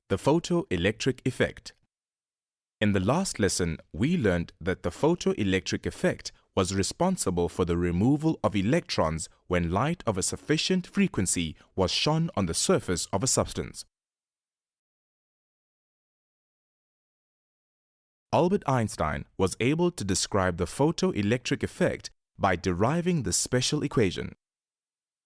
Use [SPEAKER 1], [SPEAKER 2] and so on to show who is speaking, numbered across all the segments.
[SPEAKER 1] The photoelectric effect. In the last lesson, we learned that the photoelectric effect was responsible for the removal of electrons when light of a sufficient frequency was shone on the surface of a substance. Albert Einstein was able to describe the photoelectric effect by deriving the special equation.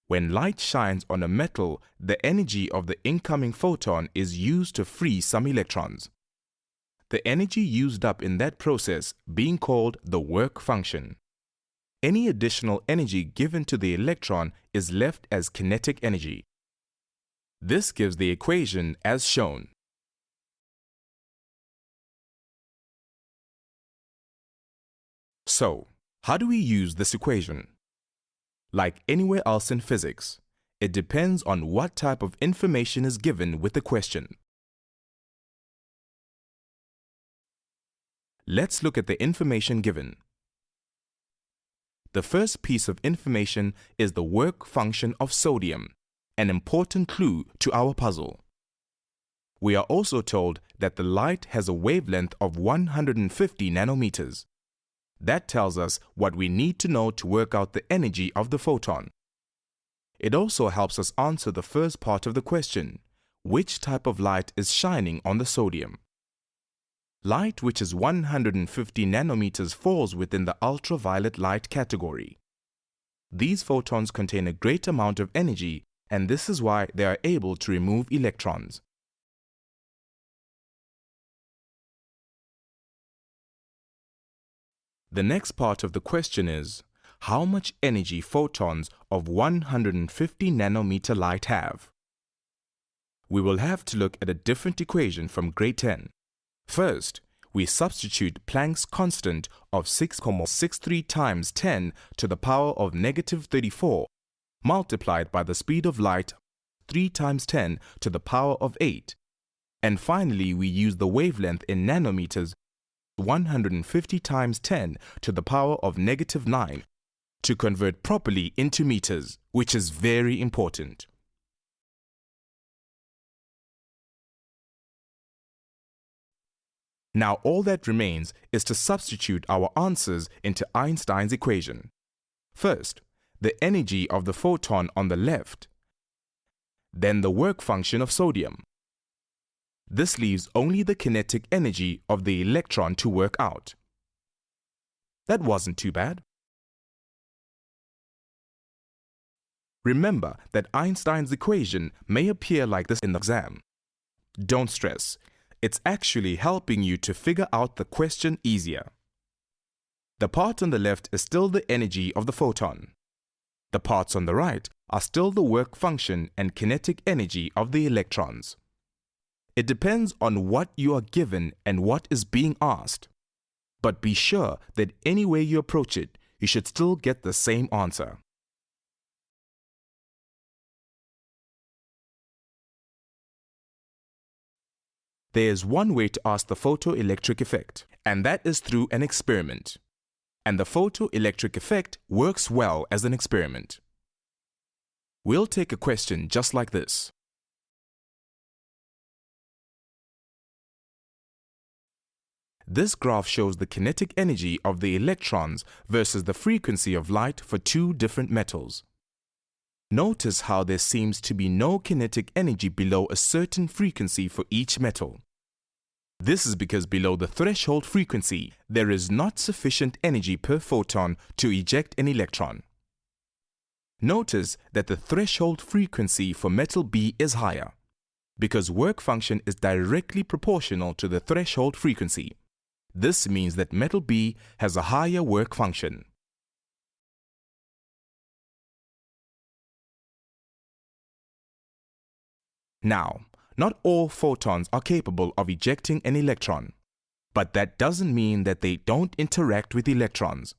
[SPEAKER 1] When light shines on a metal, the energy of the incoming photon is used to free some electrons. The energy used up in that process being called the work function. Any additional energy given to the electron is left as kinetic energy. This gives the equation as shown. So, how do we use this equation? Like anywhere else in physics, it depends on what type of information is given with the question. Let's look at the information given. The first piece of information is the work function of sodium, an important clue to our puzzle. We are also told that the light has a wavelength of 150 nanometers. That tells us what we need to know to work out the energy of the photon. It also helps us answer the first part of the question: which type of light is shining on the sodium? Light which is 150 nanometers falls within the ultraviolet light category. These photons contain a great amount of energy, and this is why they are able to remove electrons. The next part of the question is, how much energy photons of 150 nanometer light have? We will have to look at a different equation from grade 10. First, we substitute Planck's constant of 6.63 times 10 to the power of negative 34 multiplied by the speed of light 3 times 10 to the power of 8. And finally, we use the wavelength in nanometers 150 times 10 to the power of negative 9 to convert properly into meters, which is very important. Now all that remains is to substitute our answers into Einstein's equation. First, the energy of the photon on the left, then the work function of sodium. This leaves only the kinetic energy of the electron to work out. That wasn't too bad. Remember that Einstein's equation may appear like this in the exam. Don't stress. It's actually helping you to figure out the question easier. The part on the left is still the energy of the photon. The parts on the right are still the work function and kinetic energy of the electrons. It depends on what you are given and what is being asked. But be sure that any way you approach it, you should still get the same answer. There is one way to ask the photoelectric effect, and that is through an experiment. And the photoelectric effect works well as an experiment. We'll take a question just like this. This graph shows the kinetic energy of the electrons versus the frequency of light for two different metals. Notice how there seems to be no kinetic energy below a certain frequency for each metal. This is because below the threshold frequency, there is not sufficient energy per photon to eject an electron. Notice that the threshold frequency for metal B is higher, because work function is directly proportional to the threshold frequency. This means that metal B has a higher work function. Now, not all photons are capable of ejecting an electron, but that doesn't mean that they don't interact with electrons.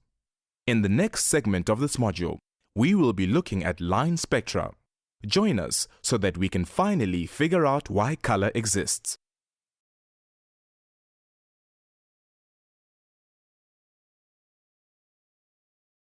[SPEAKER 1] In the next segment of this module, we will be looking at line spectra. Join us so that we can finally figure out why color exists.